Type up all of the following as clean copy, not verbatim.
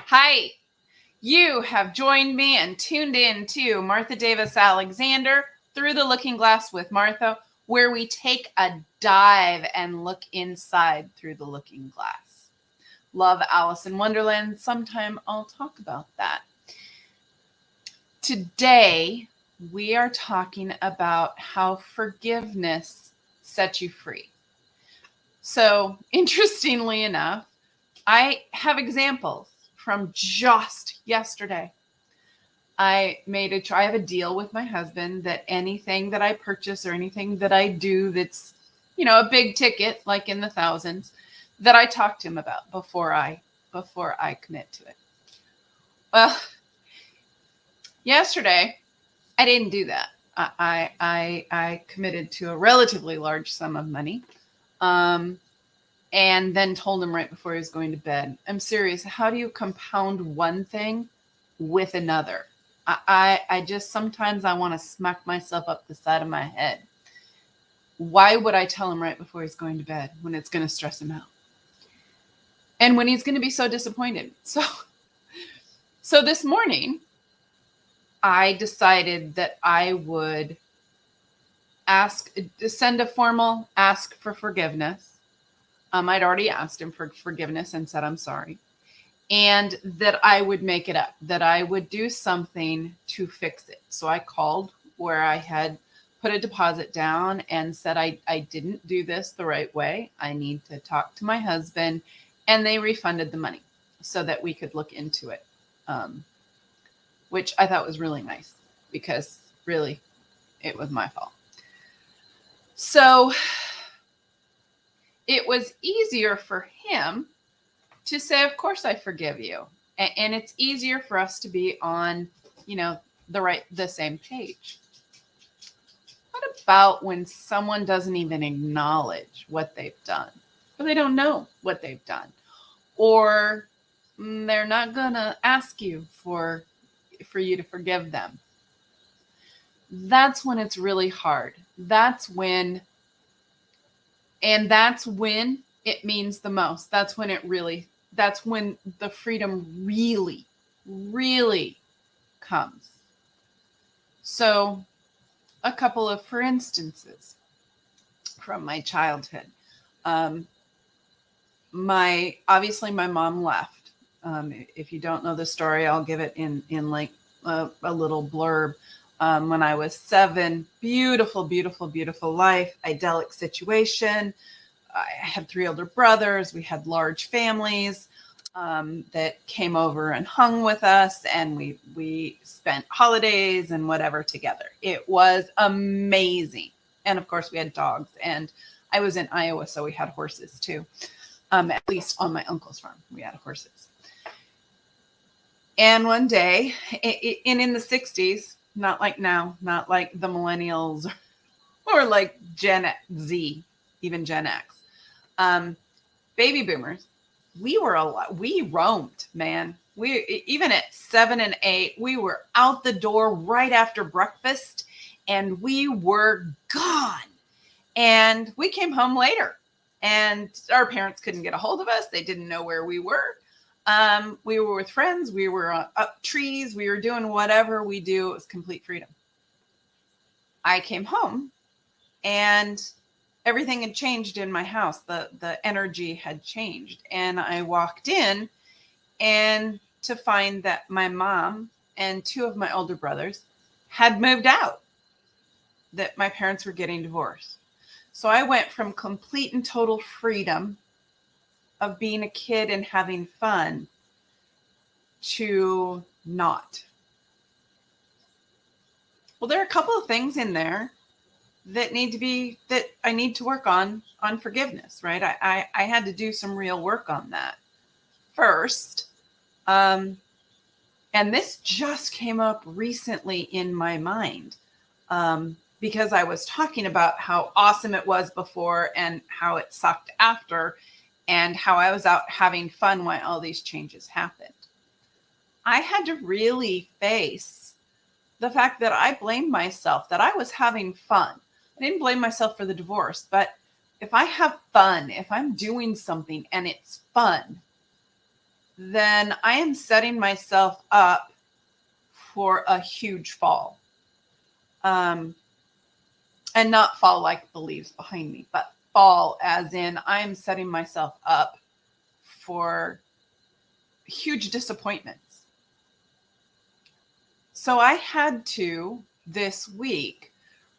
Hi, you have joined me and tuned in to Martha Davis Alexander Through the Looking Glass with Martha, where we take a dive and look inside through the looking glass. Love Alice in Wonderland. Sometime I'll talk about that. Today, we are talking about how forgiveness sets you free. So, interestingly enough, I have examples from just yesterday. I have a deal with my husband that anything that I purchase or anything that I do that's, a big ticket, like in the thousands, that I talk to him about before I commit to it. Well, yesterday I didn't do that. I committed to a relatively large sum of money. And then told him right before he was going to bed, I'm serious. How do you compound one thing with another? I just, sometimes I want to smack myself up the side of my head. Why would I tell him right before he's going to bed when it's going to stress him out? And when he's going to be so disappointed. So this morning, I decided that I would send a formal ask for forgiveness. I'd already asked him for forgiveness and said, I'm sorry. And that I would make it up, that I would do something to fix it. So I called where I had put a deposit down and said, I didn't do this the right way. I need to talk to my husband. And they refunded the money so that we could look into it, which I thought was really nice because really it was my fault. So it was easier for him to say, of course, I forgive you. And it's easier for us to be on, the same page. What about when someone doesn't even acknowledge what they've done, or they don't know what they've done, or they're not going to ask you for you to forgive them? That's when it's really hard. That's when it means the most. That's when the freedom really, really comes. So a couple of, for instances, from my childhood. Obviously my mom left. If you don't know the story, I'll give it in like a little blurb. When I was 7, beautiful, beautiful, beautiful life, idyllic situation. I had 3 older brothers. We had large families that came over and hung with us, and we spent holidays and whatever together. It was amazing. And of course, we had dogs, and I was in Iowa, so we had horses too. At least on my uncle's farm, we had horses. And one day, in the 60s, not like now, not like the millennials or like Gen Z, even Gen X. Baby boomers, we roamed, man. Even at 7 and 8, we were out the door right after breakfast and we were gone. And we came home later and our parents couldn't get a hold of us. They didn't know where we were. We were with friends. We were up trees. We were doing whatever we do. It was complete freedom. I came home and everything had changed in my house. The energy had changed. And I walked in and to find that my mom and 2 of my older brothers had moved out, that my parents were getting divorced. So I went from complete and total freedom of being a kid and having fun to not. Well, there are a couple of things in there that I need to work on forgiveness, right? I had to do some real work on that first. And this just came up recently in my mind, because I was talking about how awesome it was before and how it sucked after, and how I was out having fun while all these changes happened. I had to really face the fact that I blamed myself, that I was having fun. I didn't blame myself for the divorce, but if I have fun, if I'm doing something and it's fun, then I am setting myself up for a huge fall. And not fall like the leaves behind me, but fall as in I am setting myself up for huge disappointments. So I had to this week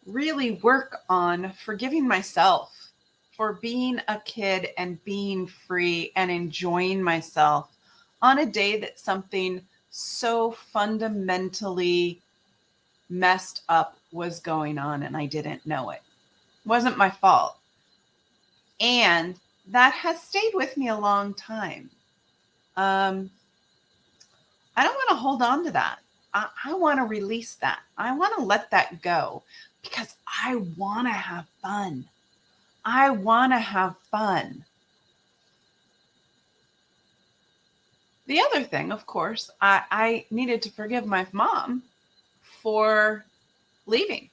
really work on forgiving myself for being a kid and being free and enjoying myself on a day that something so fundamentally messed up was going on and I didn't know it. It wasn't my fault. And that has stayed with me a long time. I don't want to hold on to that. I want to release that. I want to let that go because I want to have fun. I want to have fun. The other thing, of course, I needed to forgive my mom for leaving,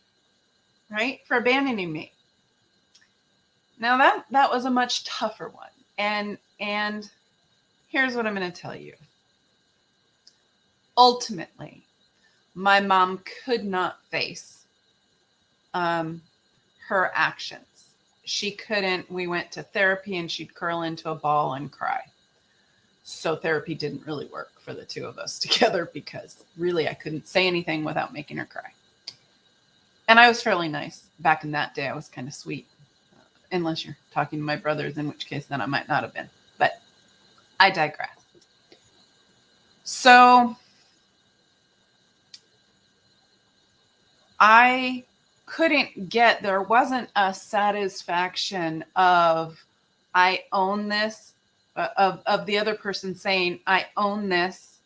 right? For abandoning me. Now that was a much tougher one. And here's what I'm going to tell you. Ultimately, my mom could not face her actions. She couldn't. We went to therapy and she'd curl into a ball and cry. So therapy didn't really work for the two of us together because really I couldn't say anything without making her cry. And I was fairly nice. Back in that day, I was kind of sweet. Unless you're talking to my brothers, in which case then I might not have been. But I digress. So I couldn't get, there wasn't a satisfaction of I own this, of the other person saying, I own this.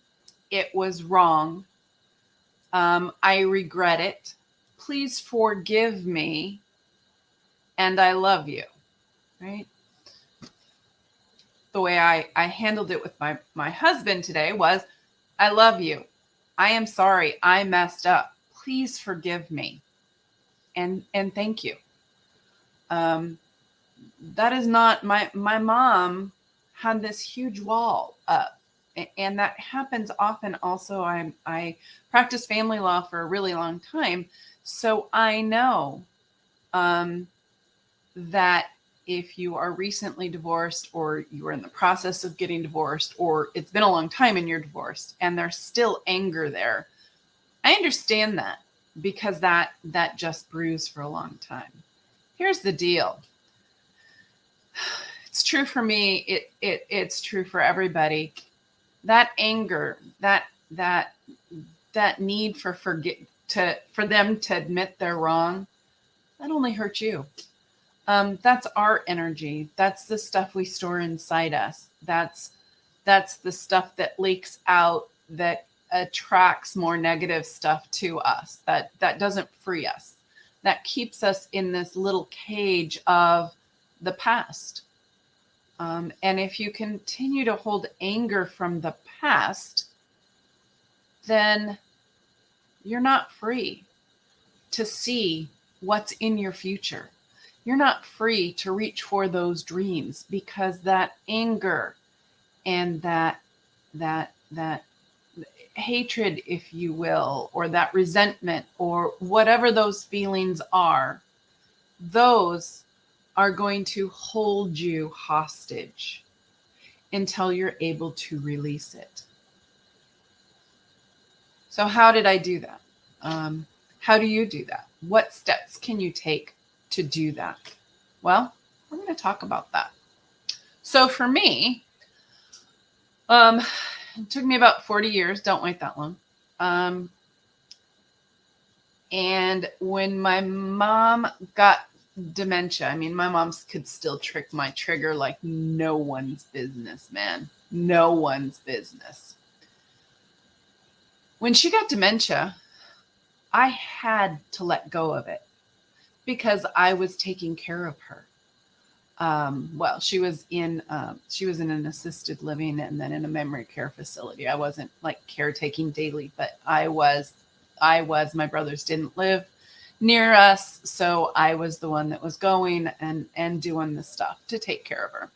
It was wrong. I regret it. Please forgive me. And I love you, right? The way I handled it with my husband today was, I love you. I am sorry. I messed up. Please forgive me. And thank you. That is not, my mom had this huge wall up. And that happens often also. I practiced family law for a really long time. So I know that if you are recently divorced or you are in the process of getting divorced or it's been a long time and you're divorced and there's still anger there, I understand that because that just brews for a long time. Here's the deal. It's true for me. It's true for everybody. That anger, that need for them to admit they're wrong, that only hurts you. That's our energy. That's the stuff we store inside us. That's the stuff that leaks out, that attracts more negative stuff to us, that doesn't free us, that keeps us in this little cage of the past. And if you continue to hold anger from the past, then you're not free to see what's in your future. You're not free to reach for those dreams because that anger and that hatred, if you will, or that resentment or whatever those feelings are, those are going to hold you hostage until you're able to release it. So how did I do that? How do you do that? What steps can you take to do that? Well, we're going to talk about that. So for me, it took me about 40 years. Don't wait that long. And when my mom got dementia, I mean, my mom could still trick my trigger like no one's business, man. No one's business. When she got dementia, I had to let go of it because I was taking care of her. Well, she was in an assisted living and then in a memory care facility. I wasn't like caretaking daily, but I was, my brothers didn't live near us. So I was the one that was going and doing the stuff to take care of her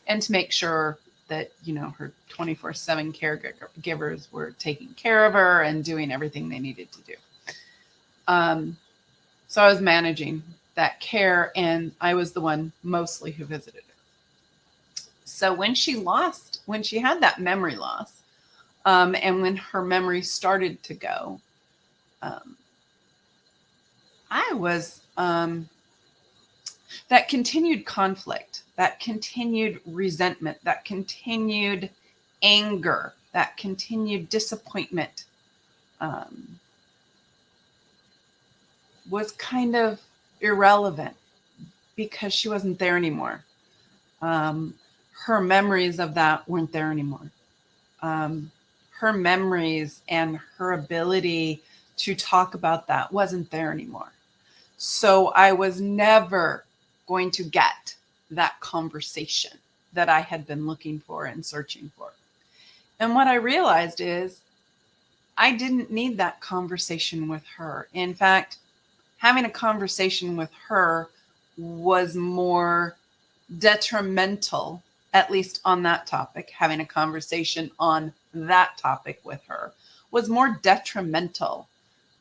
and to make sure that, her 24/7 caregivers were taking care of her and doing everything they needed to do. So I was managing that care, and I was the one mostly who visited her. So when she had that memory loss, and when her memory started to go, I was, that continued conflict, that continued resentment, that continued anger, that continued disappointment, was kind of irrelevant because she wasn't there anymore. Her memories of that weren't there anymore. Her memories and her ability to talk about that wasn't there anymore. So I was never going to get that conversation that I had been looking for and searching for. And what I realized is I didn't need that conversation with her. In fact, having a conversation with her was more detrimental, at least on that topic. Having a conversation on that topic with her was more detrimental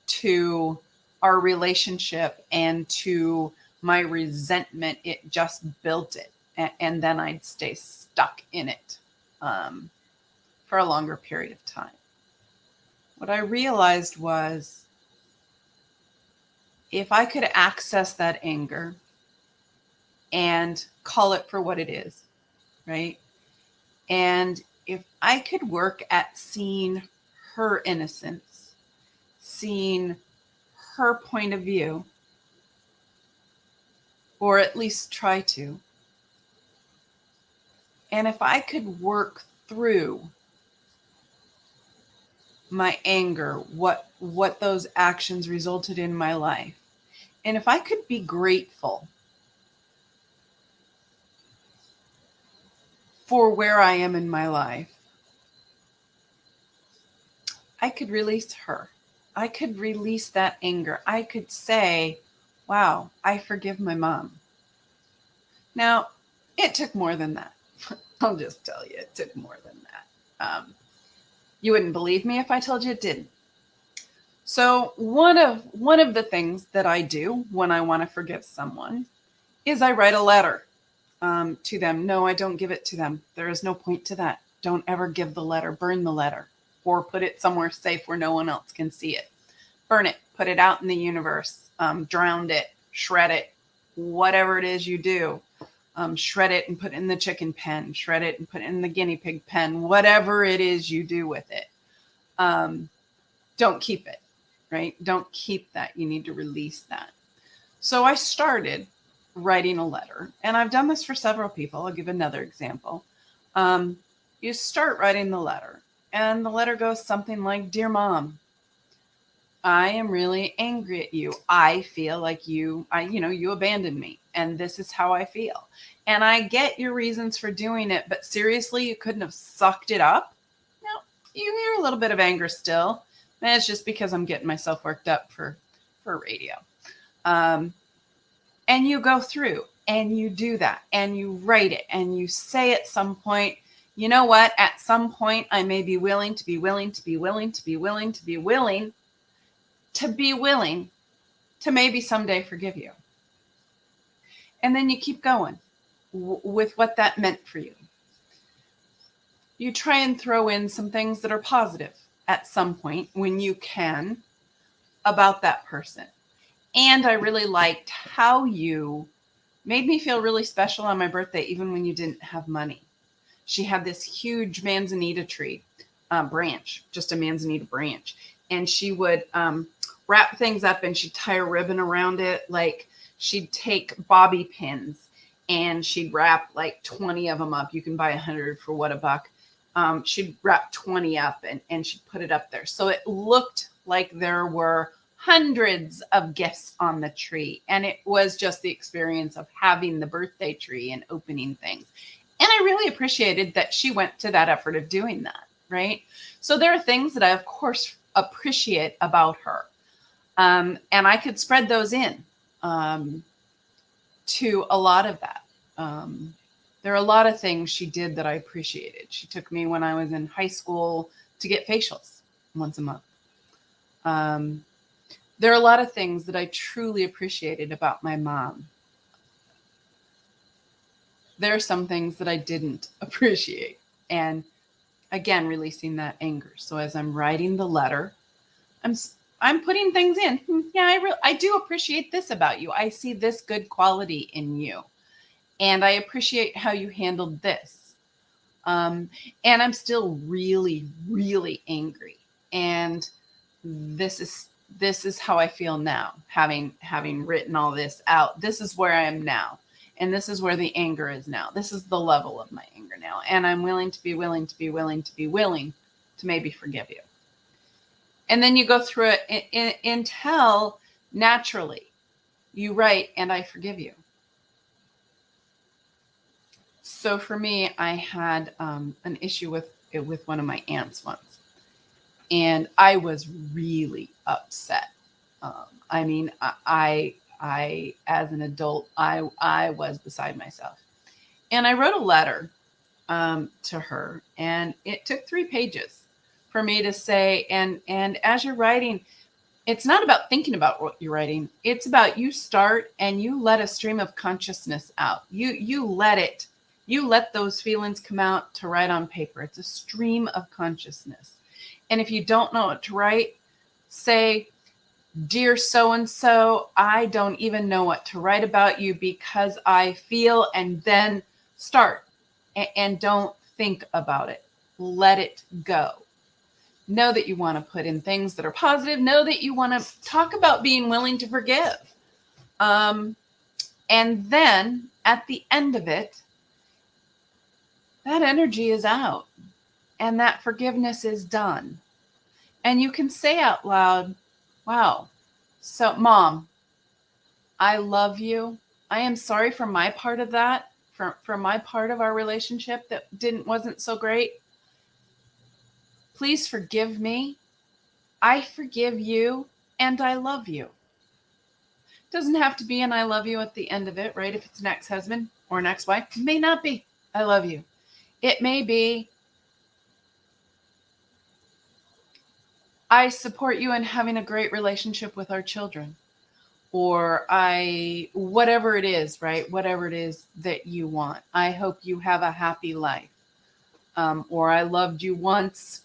to our relationship and to my resentment. It just built it. And then I'd stay stuck in it for a longer period of time. What I realized was if I could access that anger and call it for what it is, right? And if I could work at seeing her innocence, seeing her point of view, or at least try to, and if I could work through my anger, what those actions resulted in my life, and if I could be grateful for where I am in my life, I could release her. I could release that anger. I could say, wow, I forgive my mom. Now, it took more than that. I'll just tell you, it took more than that. You wouldn't believe me if I told you it didn't. So one of the things that I do when I want to forgive someone is I write a letter to them. No, I don't give it to them. There is no point to that. Don't ever give the letter. Burn the letter or put it somewhere safe where no one else can see it. Burn it. Put it out in the universe. Drown it. Shred it. Whatever it is you do. Shred it and put it in the chicken pen. Shred it and put it in the guinea pig pen. Whatever it is you do with it. Don't keep it, right? Don't keep that. You need to release that. So I started writing a letter, and I've done this for several people. I'll give another example. You start writing the letter, and the letter goes something like, "Dear Mom, I am really angry at you. I feel like you abandoned me, and this is how I feel. And I get your reasons for doing it, but seriously, you couldn't have sucked it up." No, you hear a little bit of anger still. And it's just because I'm getting myself worked up for radio. And you go through and you do that and you write it and you say at some point, you know what? At some point, I may be willing to maybe someday forgive you. And then you keep going with what that meant for you. You try and throw in some things that are positive at some point when you can about that person. And I really liked how you made me feel really special on my birthday, even when you didn't have money. She had this huge manzanita tree branch, just a manzanita branch. And she would wrap things up and she'd tie a ribbon around it. Like she'd take bobby pins and she'd wrap like 20 of them up. You can buy 100 for what, $1. She'd wrap 20 up and she'd put it up there. So it looked like there were hundreds of gifts on the tree. And it was just the experience of having the birthday tree and opening things. And I really appreciated that she went to that effort of doing that, right? So there are things that I, of course, appreciate about her. And I could spread those in to a lot of that. There are a lot of things she did that I appreciated. She took me when I was in high school to get facials once a month. There are a lot of things that I truly appreciated about my mom. There are some things that I didn't appreciate. And again, releasing that anger. So as I'm writing the letter, I'm putting things in. Yeah, I do appreciate this about you. I see this good quality in you. And I appreciate how you handled this. And I'm still really, really angry. And this is how I feel now, having written all this out. This is where I am now. And this is where the anger is now. This is the level of my anger now. And I'm willing to maybe forgive you. And then you go through it until naturally you write, and I forgive you. So for me, I had an issue with one of my aunts once, and I was really upset. I as an adult, I was beside myself, and I wrote a letter to her, and it took 3 pages for me to say. And as you're writing, it's not about thinking about what you're writing. It's about you start and you let a stream of consciousness out. You let those feelings come out to write on paper. It's a stream of consciousness. And if you don't know what to write, say, "Dear so-and-so, I don't even know what to write about you because I feel," and then start. And don't think about it. Let it go. Know that you want to put in things that are positive. Know that you want to talk about being willing to forgive. And then at the end of it, that energy is out and that forgiveness is done. And you can say out loud, "Wow, so Mom, I love you. I am sorry for my part of that, for my part of our relationship that wasn't so great. Please forgive me. I forgive you and I love you." Doesn't have to be an "I love you" at the end of it, right? If it's an ex-husband or an ex-wife, it may not be "I love you." It may be, "I support you in having a great relationship with our children," or whatever it is, right? Whatever it is that you want. "I hope you have a happy life." Or "I loved you once.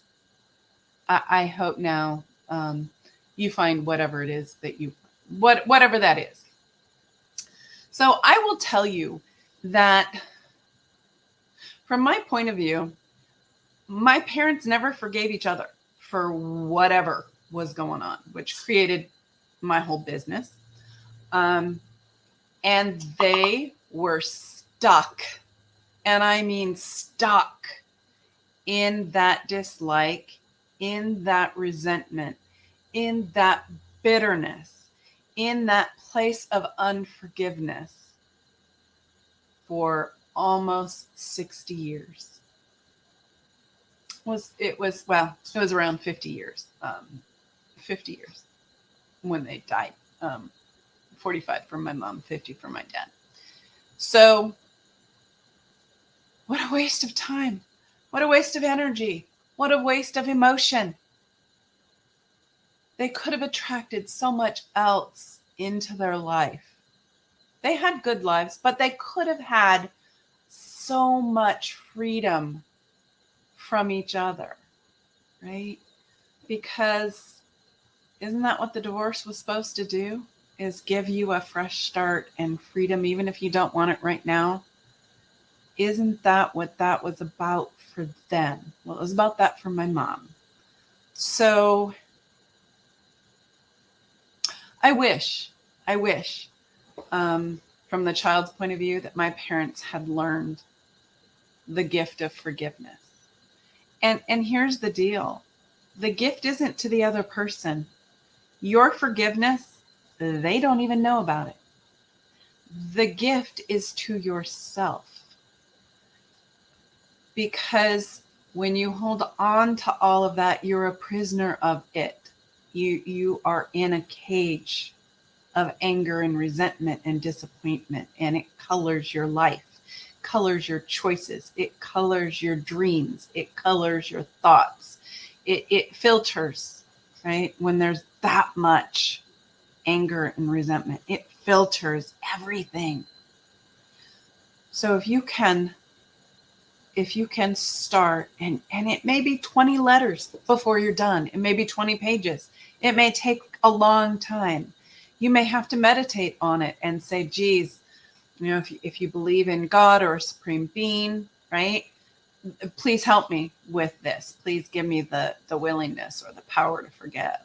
I hope now you find whatever it is that whatever that is." So I will tell you that from my point of view, my parents never forgave each other for whatever was going on, which created my whole business. And they were stuck, and I mean stuck, in that dislike, in that resentment, in that bitterness, in that place of unforgiveness for almost 60 years. It was around 50 years. 50 years when they died. 45 for my mom, 50 for my dad. So what a waste of time. What a waste of energy. What a waste of emotion. They could have attracted so much else into their life. They had good lives, but they could have had so much freedom from each other, right? Because isn't that what the divorce was supposed to do? Is give you a fresh start and freedom, even if you don't want it right now? Isn't that what that was about for them? Well, it was about that for my mom. So I wish, from the child's point of view, that my parents had learned the gift of forgiveness. And here's the deal. The gift isn't to the other person. Your forgiveness, they don't even know about it. The gift is to yourself. Because when you hold on to all of that, you're a prisoner of it. You are in a cage of anger and resentment and disappointment, and it colors your life. colors your choices. It colors your dreams. It colors your thoughts. It filters, right? When there's that much anger and resentment, it filters everything. So if you can start, and it may be 20 letters before you're done. It may be 20 pages. It may take a long time. You may have to meditate on it and say, geez, if you believe in God or a supreme being, right? Please help me with this. Please give me the willingness or the power to forgive.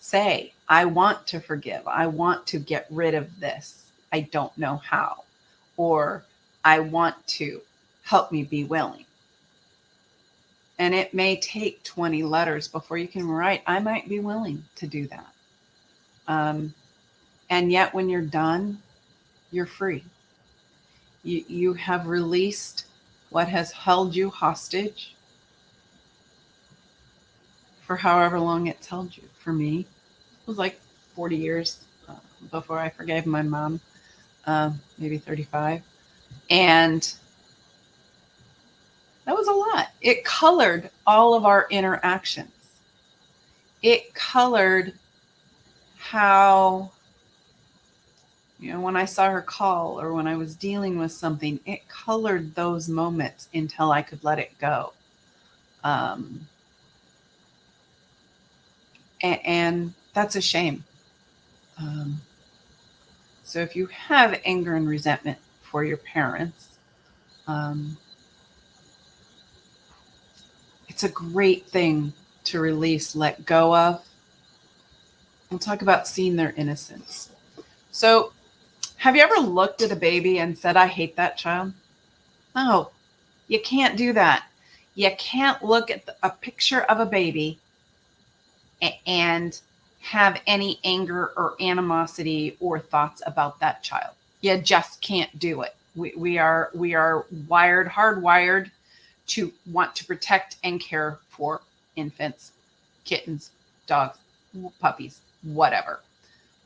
Say, I want to forgive. I want to get rid of this. I don't know how. Or I want to, help me be willing. And it may take 20 letters before you can write, I might be willing to do that. And yet when you're done, you're free. You have released what has held you hostage for however long it's held you. For me, it was like 40 years before I forgave my mom, maybe 35. And that was a lot. It colored all of our interactions. It colored how, when I saw her call or when I was dealing with something, it colored those moments until I could let it go. And that's a shame. So if you have anger and resentment for your parents, it's a great thing to release, let go of. We'll talk about seeing their innocence. So have you ever looked at a baby and said, I hate that child? No, you can't do that. You can't look at a picture of a baby and have any anger or animosity or thoughts about that child. You just can't do it. We are hardwired to want to protect and care for infants, kittens, dogs, puppies, whatever.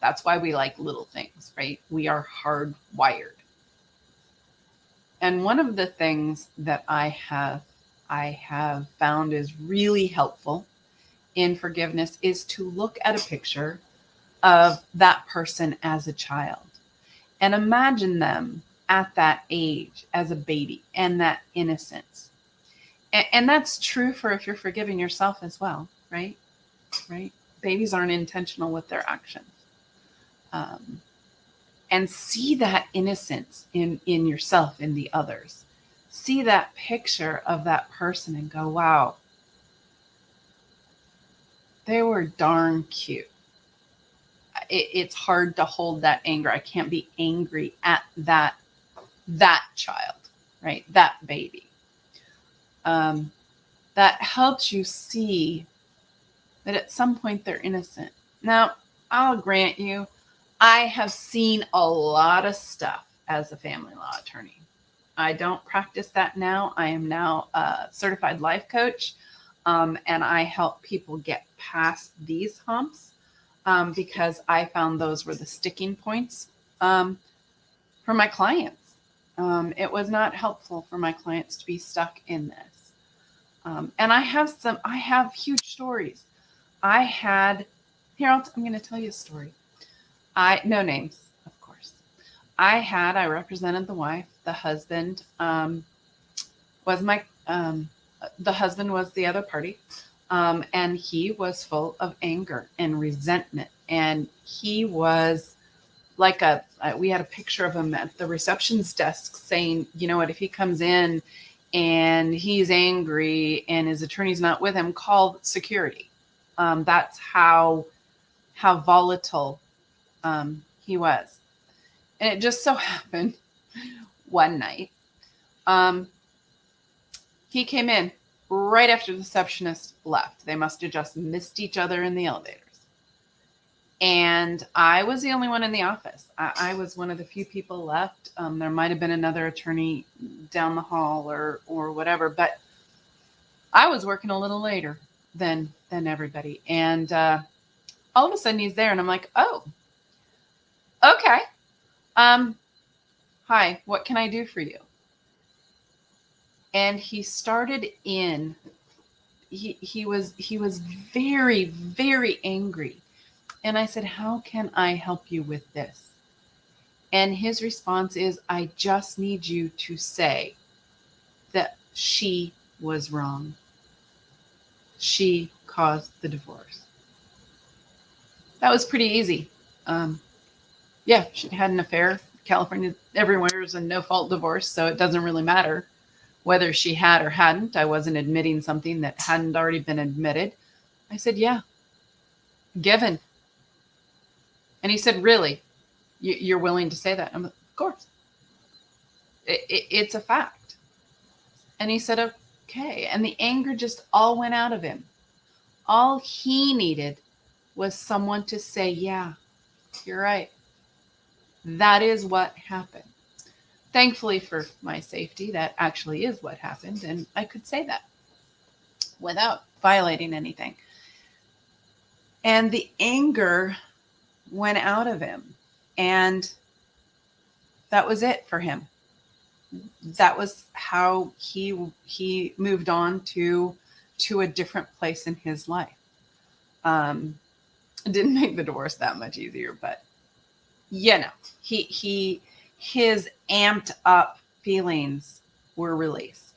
That's why we like little things, right? We are hardwired. And one of the things that I have found is really helpful in forgiveness is to look at a picture of that person as a child and imagine them at that age as a baby and that innocence. And that's true for if you're forgiving yourself as well, right? Right? Babies aren't intentional with their actions. And see that innocence in yourself, in the others. See that picture of that person and go, wow, they were darn cute. It's hard to hold that anger. I can't be angry at that child, right? That baby. That helps you see that at some point they're innocent. Now, I'll grant you, I have seen a lot of stuff as a family law attorney. I don't practice that now. I am now a certified life coach, and I help people get past these humps because I found those were the sticking points for my clients. It was not helpful for my clients to be stuck in this. And I have huge stories. I'm going to tell you a story. No names, of course. I represented the wife. The husband was the husband was the other party. And he was full of anger and resentment. And he was like we had a picture of him at the reception's desk saying, you know what, if he comes in and he's angry and his attorney's not with him, call security. That's how volatile he was. And it just so happened one night, he came in right after the receptionist left. They must have just missed each other in the elevators. And I was the only one in the office. I was one of the few people left. There might have been another attorney down the hall or whatever, but I was working a little later than everybody. And all of a sudden he's there and I'm like, oh, okay. Hi, Hi, what can I do for you? And he started in, he was very, very angry. And I said, how can I help you with this? And his response is, I just need you to say that she was wrong. She caused the divorce. That was pretty easy. Yeah, she had an affair. California, everywhere is a no-fault divorce, so it doesn't really matter whether she had or hadn't. I wasn't admitting something that hadn't already been admitted. I said, yeah, given. And he said, really? You're willing to say that? I'm like, of course. It's a fact. And he said, okay. And the anger just all went out of him. All he needed was someone to say, yeah, you're right. That is what happened. Thankfully for my safety, that actually is what happened. And I could say that without violating anything. And the anger went out of him. And that was it for him. That was how he moved on to a different place in his life. It didn't make the divorce that much easier, but his amped up feelings were released.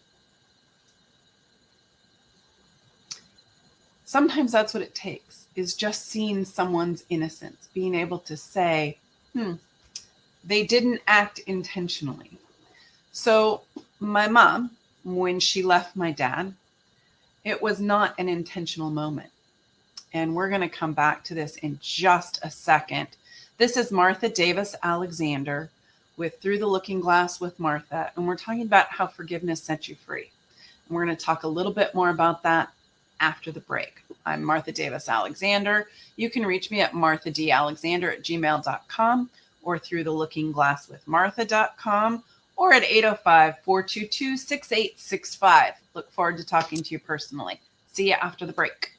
Sometimes that's what it takes, is just seeing someone's innocence, being able to say, they didn't act intentionally. So my mom, when she left my dad, it was not an intentional moment. And we're going to come back to this in just a second. This is Martha Davis Alexander with Through the Looking Glass with Martha. And we're talking about how forgiveness sets you free. And we're going to talk a little bit more about that after the break. I'm Martha Davis Alexander. You can reach me at marthadalexander@gmail.com or through the lookingglasswithmartha.com or at 805-422-6865. Look forward to talking to you personally. See you after the break.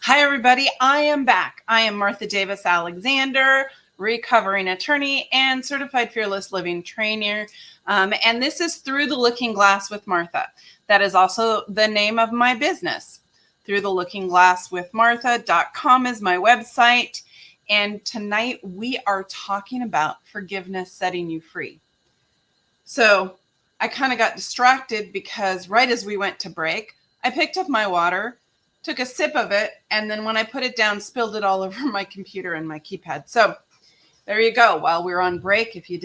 Hi, everybody. I am back. I am Martha Davis Alexander, recovering attorney and certified fearless living trainer. And this is Through the Looking Glass with Martha. That is also the name of my business. Through the Looking Glass with Martha.com is my website. And tonight we are talking about forgiveness setting you free. So I kind of got distracted because right as we went to break, I picked up my water, took a sip of it, and then when I put it down, spilled it all over my computer and my keypad. So there you go. While we were on break, if you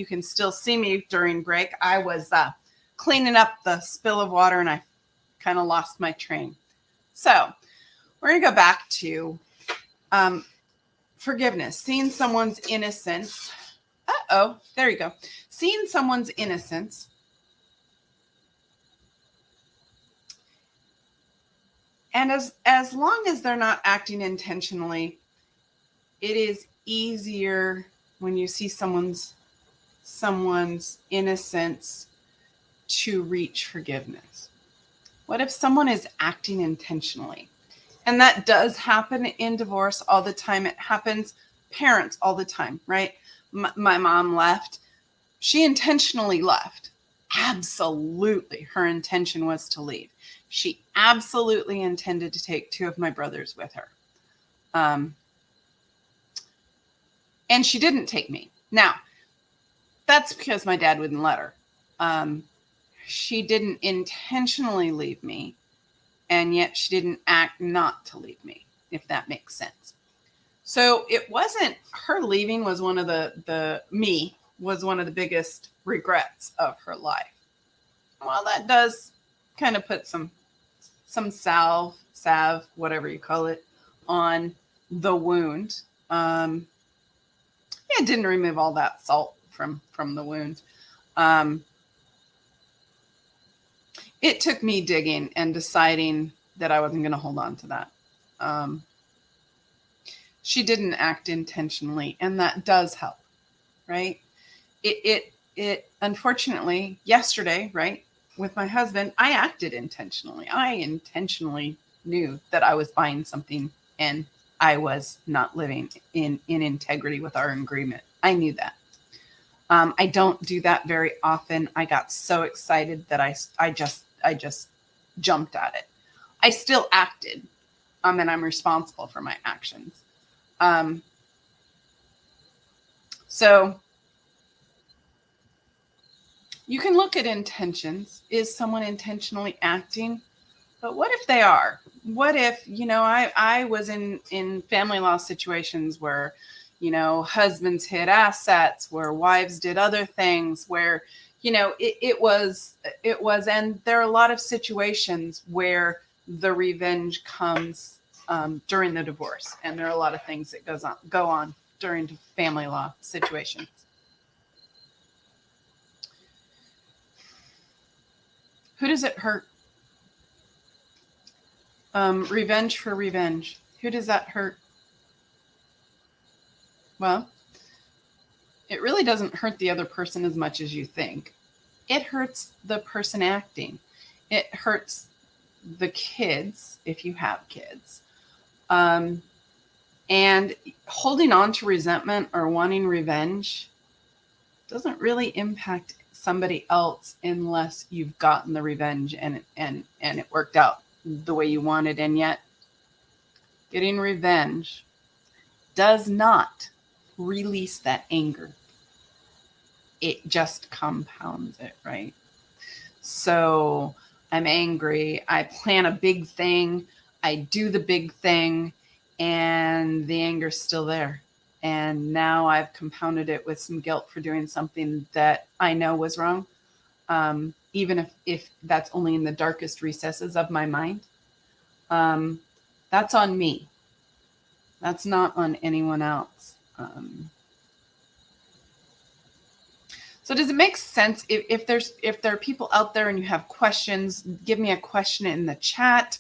can still see me during break, I was cleaning up the spill of water and I kind of lost my train. So we're going to go back to forgiveness, seeing someone's innocence. There you go. Seeing someone's innocence. And as long as they're not acting intentionally, it is easier when you see someone's innocence to reach forgiveness? What if someone is acting intentionally? And that does happen in divorce all the time. It happens parents all the time, right? My mom left. She intentionally left. Absolutely. Her intention was to leave. She absolutely intended to take 2 of my brothers with her. And she didn't take me. Now, that's because my dad wouldn't let her. She didn't intentionally leave me, and yet she didn't act not to leave me, if that makes sense. So it wasn't her leaving was one of the biggest regrets of her life. Well, that does kind of put some salve, whatever you call it, on the wound. It didn't remove all that salt from the wound. It took me digging and deciding that I wasn't going to hold on to that. She didn't act intentionally, and that does help, right? It unfortunately yesterday, right, with my husband, I acted intentionally. I intentionally knew that I was buying something and I was not living in integrity with our agreement. I knew that. I don't do that very often. I got so excited that I just jumped at it. I still acted, and I'm responsible for my actions. So you can look at intentions. Is someone intentionally acting? But what if they are? What if, I was in family law situations where, husbands hid assets, where wives did other things, where, it was, and there are a lot of situations where the revenge comes during the divorce. And there are a lot of things that go on during family law situations. Who does it hurt? Revenge for revenge. Who does that hurt? Well, it really doesn't hurt the other person as much as you think. It hurts the person acting. It hurts the kids, if you have kids. And holding on to resentment or wanting revenge doesn't really impact somebody else unless you've gotten the revenge and it worked out the way you wanted. And yet getting revenge does not release that anger. It just compounds it, right? So I'm angry. I plan a big thing. I do the big thing, and the anger's still there. And now I've compounded it with some guilt for doing something that I know was wrong. Even if that's only in the darkest recesses of my mind. That's on me. That's not on anyone else. So does it make sense? If there are people out there and you have questions, give me a question in the chat.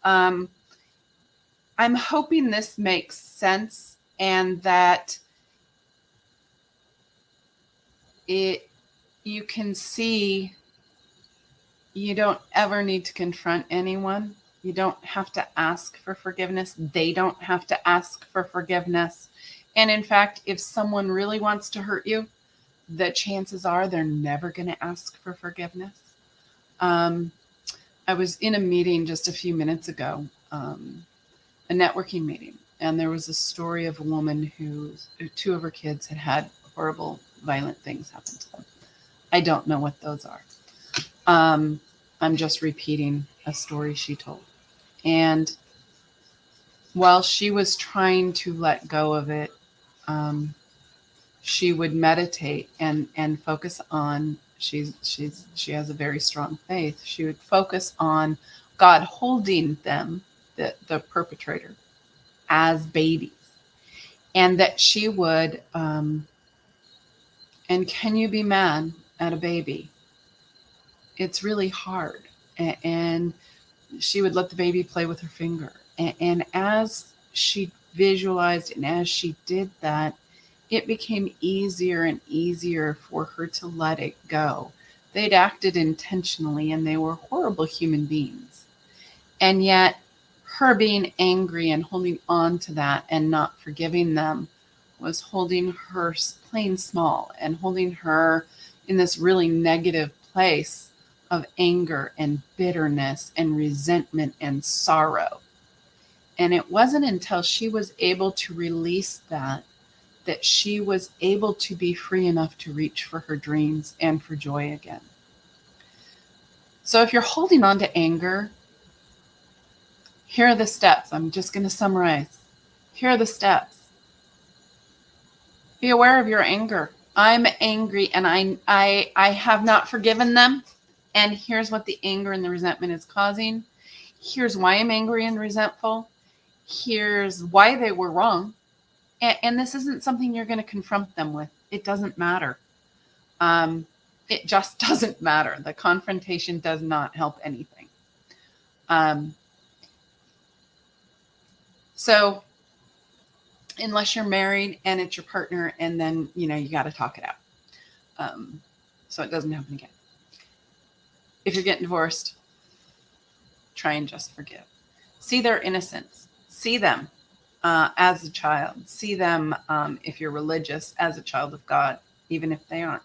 I'm hoping this makes sense and that you can see you don't ever need to confront anyone. You don't have to ask for forgiveness. They don't have to ask for forgiveness. And in fact, if someone really wants to hurt you, the chances are they're never going to ask for forgiveness. I was in a meeting just a few minutes ago, a networking meeting, and there was a story of a woman who 2 of her kids had horrible, violent things happen to them. I don't know what those are. I'm just repeating a story she told. And while she was trying to let go of it, she would meditate and focus on, she has a very strong faith. She would focus on God holding them, the perpetrator, as babies. And that she would, and can you be mad at a baby? It's really hard. And she would let the baby play with her finger. And as she visualized and as she did that, it became easier and easier for her to let it go. They'd acted intentionally and they were horrible human beings. And yet, her being angry and holding on to that and not forgiving them was holding her playing small and holding her in this really negative place of anger and bitterness and resentment and sorrow. And it wasn't until she was able to release that she was able to be free enough to reach for her dreams and for joy again. So if you're holding on to anger, here are the steps. I'm just going to summarize. Here are the steps. Be aware of your anger. I'm angry and I have not forgiven them. And here's what the anger and the resentment is causing. Here's why I'm angry and resentful. Here's why they were wrong. And this isn't something you're going to confront them with. It doesn't matter. It just doesn't matter. The confrontation does not help anything. So unless you're married and it's your partner, and then, you got to talk it out. So it doesn't happen again. If you're getting divorced, try and just forgive. See their innocence. See them as a child. See them, if you're religious, as a child of God, even if they aren't.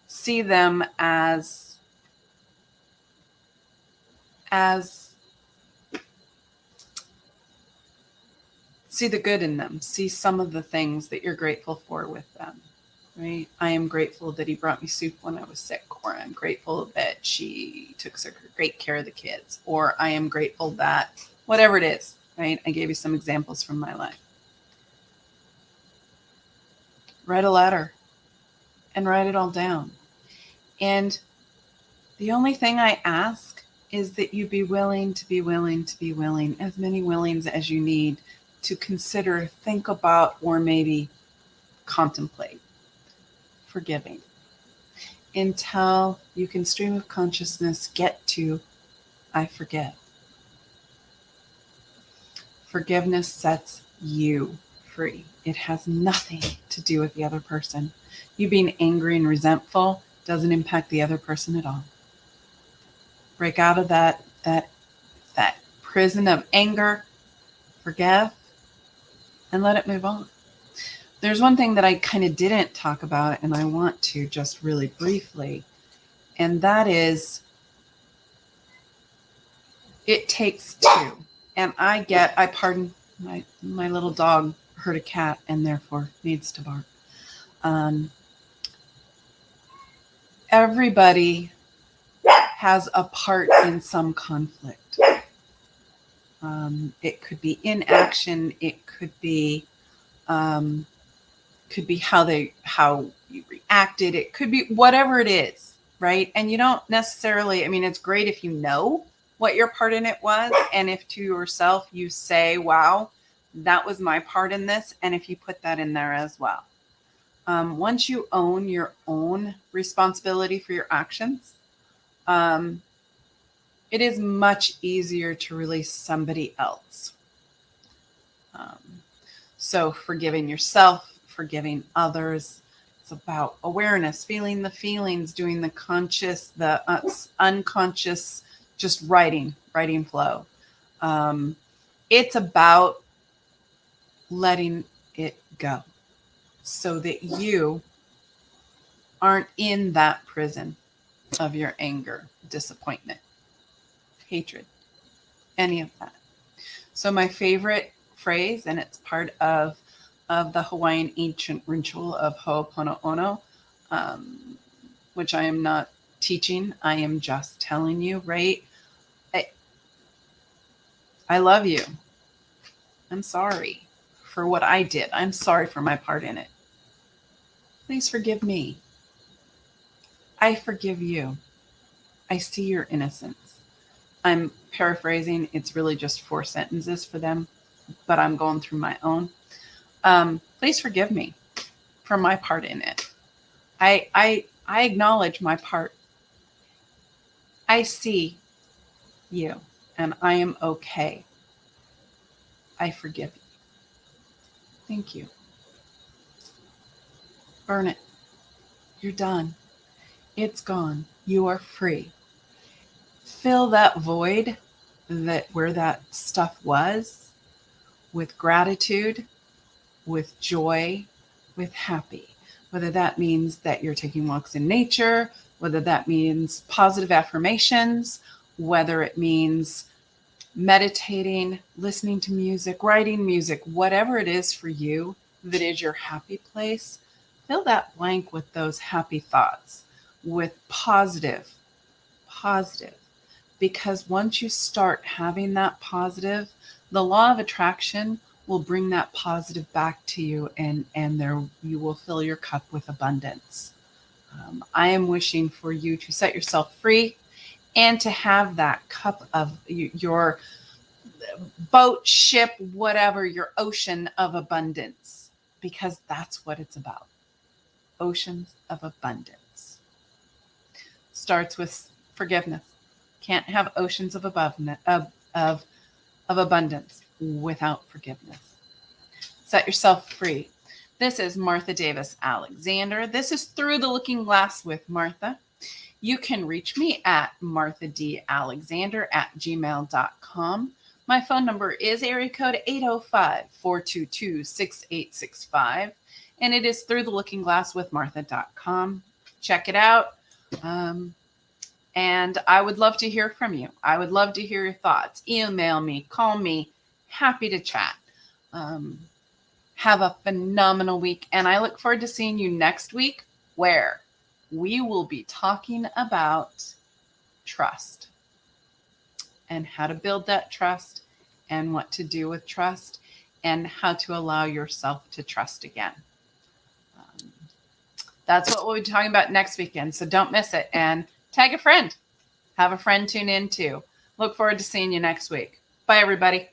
See them as see the good in them. See some of the things that you're grateful for with them, right? I am grateful that he brought me soup when I was sick, or I'm grateful that she took great care of the kids, or I am grateful that whatever it is, right? I gave you some examples from my life. Write a letter and write it all down. And the only thing I ask is that you be willing, as many willings as you need to consider, think about, or maybe contemplate forgiving until you can stream of consciousness get to, I forgive. Forgiveness sets you free. It has nothing to do with the other person. You being angry and resentful doesn't impact the other person at all. Break out of that prison of anger, forgive, and let it move on. There's one thing that I kind of didn't talk about, and I want to just really briefly, and that is it takes two. And I pardon, my little dog heard a cat and therefore needs to bark. Everybody has a part in some conflict. It could be inaction. It could be how you reacted. It could be whatever it is, right? And you don't necessarily, it's great if you know what your part in it was. And if to yourself you say, wow, that was my part in this. And if you put that in there as well. Once you own your own responsibility for your actions, it is much easier to release somebody else. So forgiving yourself, forgiving others, it's about awareness, feeling the feelings, doing the conscious, the unconscious, just writing flow. It's about letting it go so that you aren't in that prison of your anger, disappointment, hatred, any of that. So my favorite phrase, and it's part of the Hawaiian ancient ritual of Ho'oponopono, which I am not teaching. I am just telling you, right? I love you. I'm sorry for what I did. I'm sorry for my part in it. Please forgive me. I forgive you. I see your innocence. I'm paraphrasing. It's really just 4 sentences for them, but I'm going through my own. Please forgive me for my part in it. I acknowledge my part. I see you, and I am okay. I forgive you. Thank you. Burn it. You're done. It's gone. You are free. Fill that void that where that stuff was with gratitude, with joy, with happy. Whether that means that you're taking walks in nature, whether that means positive affirmations, whether it means meditating, listening to music, writing music, whatever it is for you that is your happy place, fill that blank with those happy thoughts, with positive. Because once you start having that positive, the law of attraction will bring that positive back to you, and there you will fill your cup with abundance. I am wishing for you to set yourself free and to have that cup of your boat, ship, whatever, your ocean of abundance, because that's what it's about. Oceans of abundance. Starts with forgiveness. Can't have oceans of abundance without forgiveness. Set yourself free. This is Martha Davis Alexander. This is Through the Looking Glass with Martha. You can reach me at marthadalexander@gmail.com. My phone number is area code 805-422-6865. And it is Through the Looking Glass with Martha.com. Check it out. And I would love to hear from you. I would love to hear your thoughts. Email me, call me. Happy to chat. Have a phenomenal week. And I look forward to seeing you next week, where we will be talking about trust and how to build that trust and what to do with trust and how to allow yourself to trust again. That's what we'll be talking about next weekend. So don't miss it. And tag a friend. Have a friend tune in too. Look forward to seeing you next week. Bye, everybody.